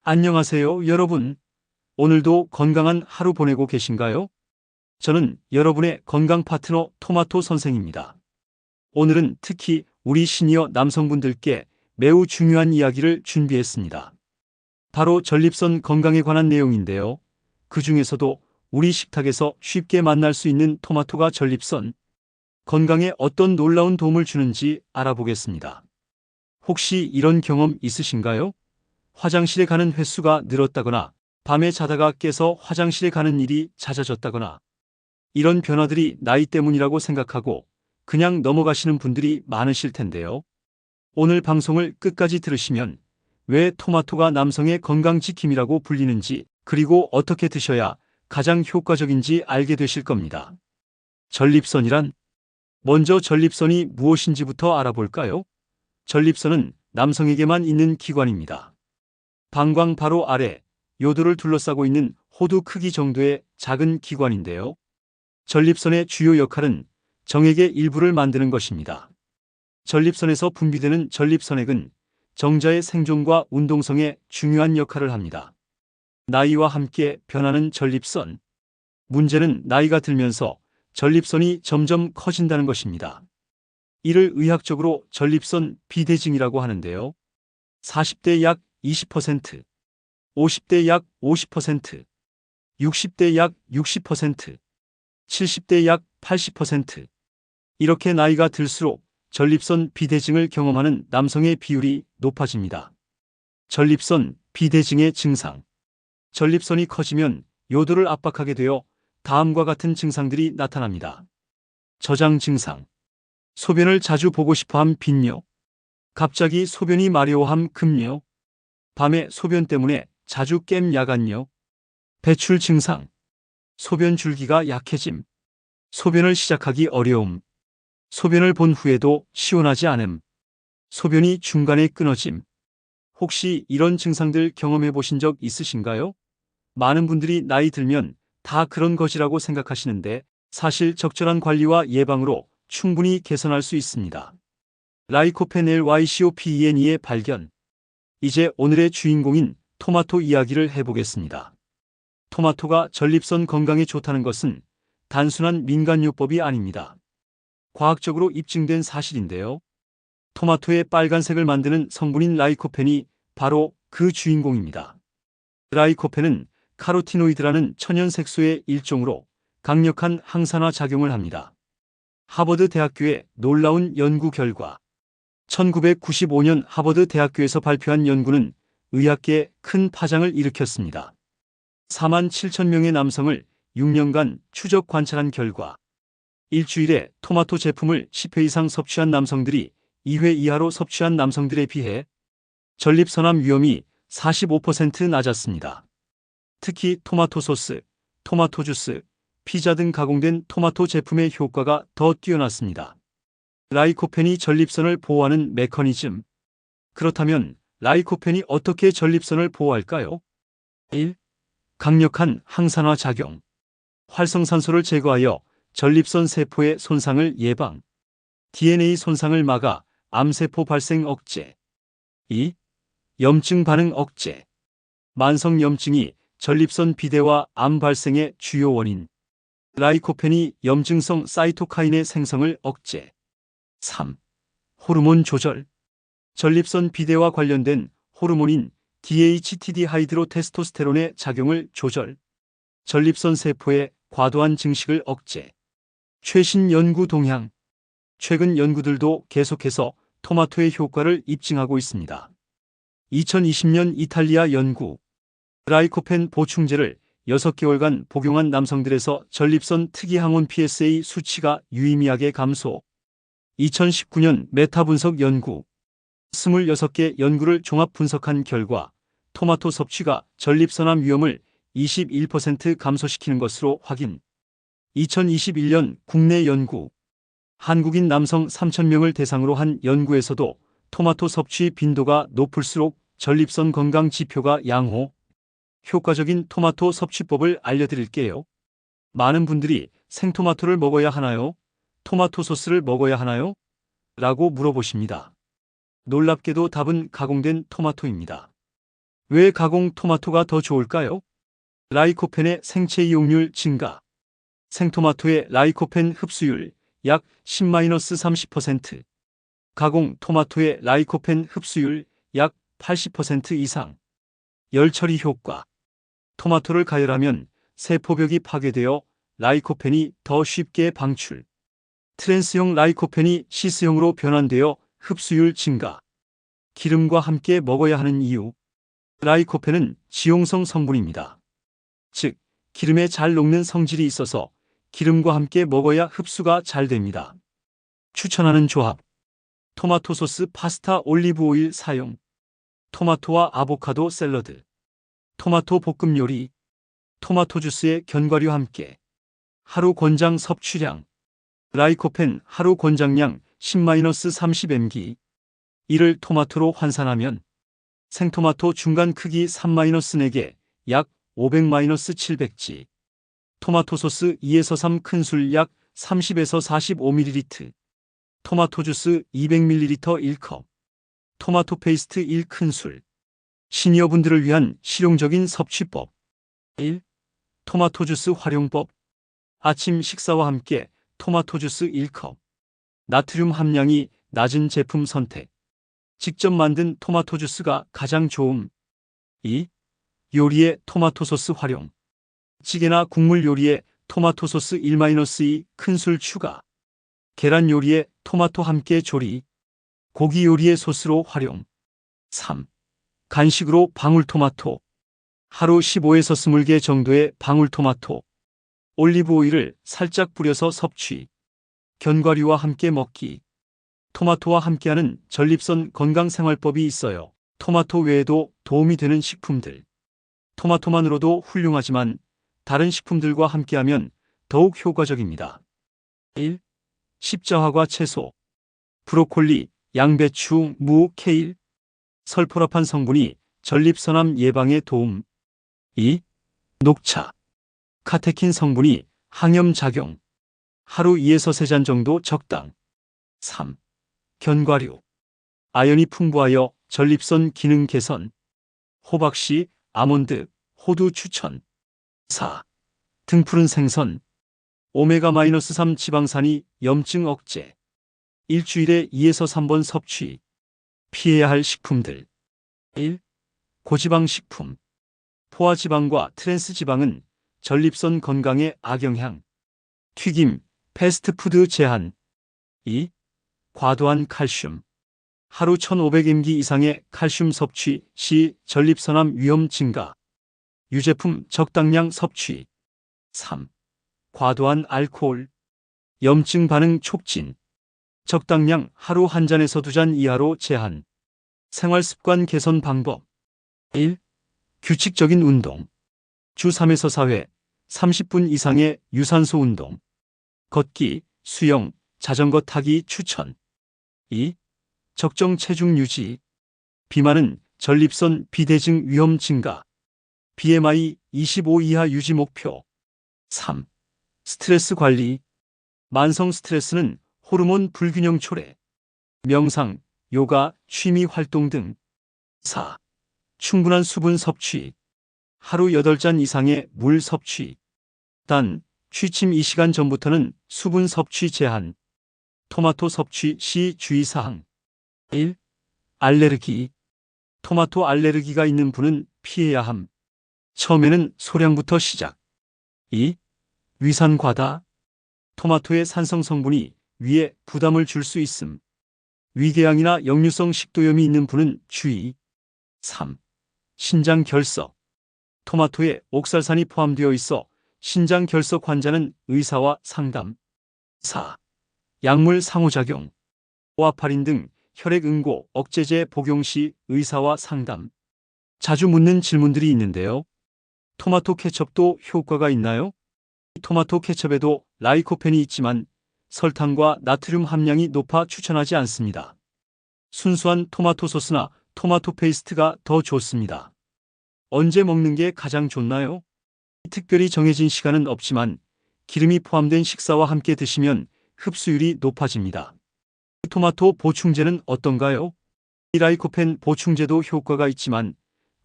안녕하세요, 여러분. 오늘도 건강한 하루 보내고 계신가요? 저는 여러분의 건강 파트너 토마토 선생입니다. 오늘은 특히 우리 시니어 남성분들께 매우 중요한 이야기를 준비했습니다. 바로 전립선 건강에 관한 내용인데요. 그 중에서도 우리 식탁에서 쉽게 만날 수 있는 토마토가 전립선 건강에 어떤 놀라운 도움을 주는지 알아보겠습니다. 혹시 이런 경험 있으신가요? 화장실에 가는 횟수가 늘었다거나 밤에 자다가 깨서 화장실에 가는 일이 잦아졌다거나 이런 변화들이 나이 때문이라고 생각하고 그냥 넘어가시는 분들이 많으실 텐데요. 오늘 방송을 끝까지 들으시면 왜 토마토가 남성의 건강지킴이라고 불리는지 그리고 어떻게 드셔야 가장 효과적인지 알게 되실 겁니다. 전립선이란? 먼저 전립선이 무엇인지부터 알아볼까요? 전립선은 남성에게만 있는 기관입니다. 방광 바로 아래 요도를 둘러싸고 있는 호두 크기 정도의 작은 기관인데요. 전립선의 주요 역할은 정액의 일부를 만드는 것입니다. 전립선에서 분비되는 전립선액은 정자의 생존과 운동성에 중요한 역할을 합니다. 나이와 함께 변하는 전립선. 문제는 나이가 들면서 전립선이 점점 커진다는 것입니다. 이를 의학적으로 전립선 비대증이라고 하는데요. 40대 약 20%, 50대 약 50%, 60대 약 60%, 70대 약 80%. 이렇게 나이가 들수록 전립선 비대증을 경험하는 남성의 비율이 높아집니다. 전립선 비대증의 증상. 전립선이 커지면 요도를 압박하게 되어 다음과 같은 증상들이 나타납니다. 저장 증상. 소변을 자주 보고 싶어함 빈뇨. 갑자기 소변이 마려워함 급뇨. 밤에 소변 때문에 자주 깸 야간뇨. 배출 증상. 소변 줄기가 약해짐. 소변을 시작하기 어려움. 소변을 본 후에도 시원하지 않음. 소변이 중간에 끊어짐. 혹시 이런 증상들 경험해 보신 적 있으신가요? 많은 분들이 나이 들면 다 그런 것이라고 생각하시는데 사실 적절한 관리와 예방으로 충분히 개선할 수 있습니다. 라이코펜 LYCOPENE의 발견. 이제 오늘의 주인공인 토마토 이야기를 해보겠습니다. 토마토가 전립선 건강에 좋다는 것은 단순한 민간요법이 아닙니다. 과학적으로 입증된 사실인데요. 토마토의 빨간색을 만드는 성분인 라이코펜이 바로 그 주인공입니다. 라이코펜은 카로티노이드라는 천연색소의 일종으로 강력한 항산화 작용을 합니다. 하버드 대학교의 놀라운 연구 결과. 1995년 하버드 대학교에서 발표한 연구는 의학계에 큰 파장을 일으켰습니다. 4만 7천 명의 남성을 6년간 추적 관찰한 결과 일주일에 토마토 제품을 10회 이상 섭취한 남성들이 2회 이하로 섭취한 남성들에 비해 전립선암 위험이 45% 낮았습니다. 특히 토마토 소스, 토마토 주스, 피자 등 가공된 토마토 제품의 효과가 더 뛰어났습니다. 라이코펜이 전립선을 보호하는 메커니즘. 그렇다면 라이코펜이 어떻게 전립선을 보호할까요? 1. 강력한 항산화 작용. 활성산소를 제거하여 전립선 세포의 손상을 예방. DNA 손상을 막아 암세포 발생 억제. 2. 염증 반응 억제. 만성 염증이 전립선 비대와 암 발생의 주요 원인. 라이코펜이 염증성 사이토카인의 생성을 억제. 3. 호르몬 조절. 전립선 비대와 관련된 호르몬인 DHT 디하이드로테스토스테론의 작용을 조절. 전립선 세포의 과도한 증식을 억제. 최신 연구 동향. 최근 연구들도 계속해서 토마토의 효과를 입증하고 있습니다. 2020년 이탈리아 연구. 라이코펜 보충제를 6개월간 복용한 남성들에서 전립선 특이 항원 PSA 수치가 유의미하게 감소. 2019년 메타 분석 연구. 26개 연구를 종합 분석한 결과 토마토 섭취가 전립선암 위험을 21% 감소시키는 것으로 확인. 2021년 국내 연구. 한국인 남성 3,000명을 대상으로 한 연구에서도 토마토 섭취 빈도가 높을수록 전립선 건강 지표가 양호. 효과적인 토마토 섭취법을 알려드릴게요. 많은 분들이 생토마토를 먹어야 하나요? 토마토 소스를 먹어야 하나요? 라고 물어보십니다. 놀랍게도 답은 가공된 토마토입니다. 왜 가공 토마토가 더 좋을까요? 라이코펜의 생체 이용률 증가. 생토마토의 라이코펜 흡수율 약 10-30%. 가공 토마토의 라이코펜 흡수율 약 80% 이상. 열 처리 효과. 토마토를 가열하면 세포벽이 파괴되어 라이코펜이 더 쉽게 방출. 트랜스형 라이코펜이 시스형으로 변환되어 흡수율 증가. 기름과 함께 먹어야 하는 이유. 라이코펜은 지용성 성분입니다. 즉, 기름에 잘 녹는 성질이 있어서 기름과 함께 먹어야 흡수가 잘 됩니다. 추천하는 조합. 토마토 소스 파스타 올리브 오일 사용. 토마토와 아보카도 샐러드. 토마토 볶음 요리. 토마토 주스에 견과류 함께. 하루 권장 섭취량. 라이코펜 하루 권장량 10-30mg. 이를 토마토로 환산하면 생토마토 중간 크기 3-4개 약 500-700g. 토마토 소스 2-3 큰술 약 30-45ml. 토마토 주스 200ml 1컵. 토마토 페이스트 1큰술. 시니어분들을 위한 실용적인 섭취법. 1. 토마토 주스 활용법. 아침 식사와 함께 토마토 주스 1컵. 나트륨 함량이 낮은 제품 선택. 직접 만든 토마토 주스가 가장 좋음. 2. 요리에 토마토 소스 활용. 찌개나 국물 요리에 토마토 소스 1-2 큰술 추가. 계란 요리에 토마토 함께 조리. 고기 요리에 소스로 활용. 3. 간식으로 방울토마토. 하루 15-20개 정도의 방울토마토. 올리브 오일을 살짝 뿌려서 섭취. 견과류와 함께 먹기. 토마토와 함께하는 전립선 건강생활법이 있어요. 토마토 외에도 도움이 되는 식품들. 토마토만으로도 훌륭하지만 다른 식품들과 함께하면 더욱 효과적입니다. 1. 십자화과 채소. 브로콜리, 양배추, 무, 케일. 설포라판 성분이 전립선암 예방에 도움. 2. 녹차. 카테킨 성분이 항염 작용. 하루 2-3잔 정도 적당. 3. 견과류. 아연이 풍부하여 전립선 기능 개선. 호박씨, 아몬드, 호두 추천. 4. 등푸른 생선. 오메가-3 지방산이 염증 억제. 일주일에 2-3번 섭취. 피해야 할 식품들. 1. 고지방 식품. 포화지방과 트랜스지방은 전립선 건강에 악영향. 튀김, 패스트푸드 제한. 2. 과도한 칼슘. 하루 1500mg 이상의 칼슘 섭취 시 전립선암 위험 증가. 유제품 적당량 섭취. 3. 과도한 알코올. 염증 반응 촉진. 적당량 하루 1잔에서 2잔 이하로 제한. 생활습관 개선 방법. 1. 규칙적인 운동. 주 3-4회 30분 이상의 유산소 운동. 걷기, 수영, 자전거 타기 추천. 2. 적정 체중 유지. 비만은 전립선 비대증 위험 증가. BMI 25 이하 유지 목표. 3. 스트레스 관리. 만성 스트레스는 호르몬 불균형 초래. 명상, 요가, 취미 활동 등. 4. 충분한 수분 섭취. 하루 8잔 이상의 물 섭취. 단, 취침 2시간 전부터는 수분 섭취 제한. 토마토 섭취 시 주의사항. 1. 알레르기. 토마토 알레르기가 있는 분은 피해야 함. 처음에는 소량부터 시작. 2. 위산 과다. 토마토의 산성 성분이 위에 부담을 줄 수 있음. 위궤양이나 역류성 식도염이 있는 분은 주의. 3. 신장 결석. 토마토에 옥살산이 포함되어 있어 신장 결석 환자는 의사와 상담. 4. 약물 상호작용. 오아파린 등 혈액 응고 억제제 복용 시 의사와 상담. 자주 묻는 질문들이 있는데요. 토마토 케첩도 효과가 있나요? 토마토 케첩에도 라이코펜이 있지만 설탕과 나트륨 함량이 높아 추천하지 않습니다. 순수한 토마토 소스나 토마토 페이스트가 더 좋습니다. 언제 먹는 게 가장 좋나요? 특별히 정해진 시간은 없지만 기름이 포함된 식사와 함께 드시면 흡수율이 높아집니다. 토마토 보충제는 어떤가요? 라이코펜 보충제도 효과가 있지만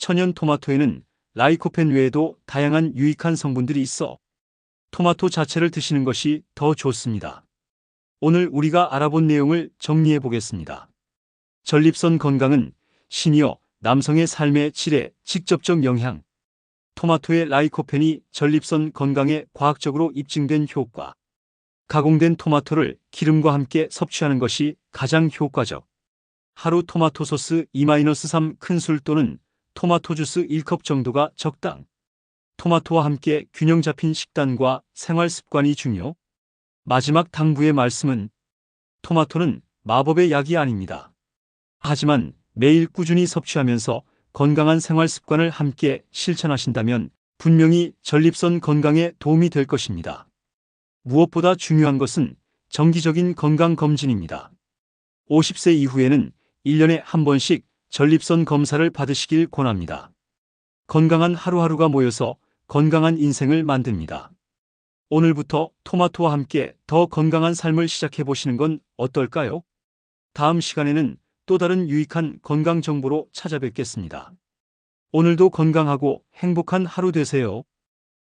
천연 토마토에는 라이코펜 외에도 다양한 유익한 성분들이 있어 토마토 자체를 드시는 것이 더 좋습니다. 오늘 우리가 알아본 내용을 정리해 보겠습니다. 전립선 건강은 시니어 남성의 삶의 질에 직접적 영향. 토마토의 라이코펜이 전립선 건강에 과학적으로 입증된 효과. 가공된 토마토를 기름과 함께 섭취하는 것이 가장 효과적. 하루 토마토 소스 2-3 큰술 또는 토마토 주스 1컵 정도가 적당. 토마토와 함께 균형 잡힌 식단과 생활 습관이 중요. 마지막 당부의 말씀은 토마토는 마법의 약이 아닙니다. 하지만 매일 꾸준히 섭취하면서 건강한 생활 습관을 함께 실천하신다면 분명히 전립선 건강에 도움이 될 것입니다. 무엇보다 중요한 것은 정기적인 건강 검진입니다. 50세 이후에는 1년에 한 번씩 전립선 검사를 받으시길 권합니다. 건강한 하루하루가 모여서 건강한 인생을 만듭니다. 오늘부터 토마토와 함께 더 건강한 삶을 시작해 보시는 건 어떨까요? 다음 시간에는 또 다른 유익한 건강 정보로 찾아뵙겠습니다. 오늘도 건강하고 행복한 하루 되세요.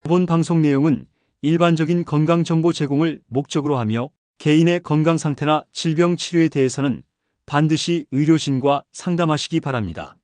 이번 방송 내용은 일반적인 건강 정보 제공을 목적으로 하며 개인의 건강 상태나 질병 치료에 대해서는 반드시 의료진과 상담하시기 바랍니다.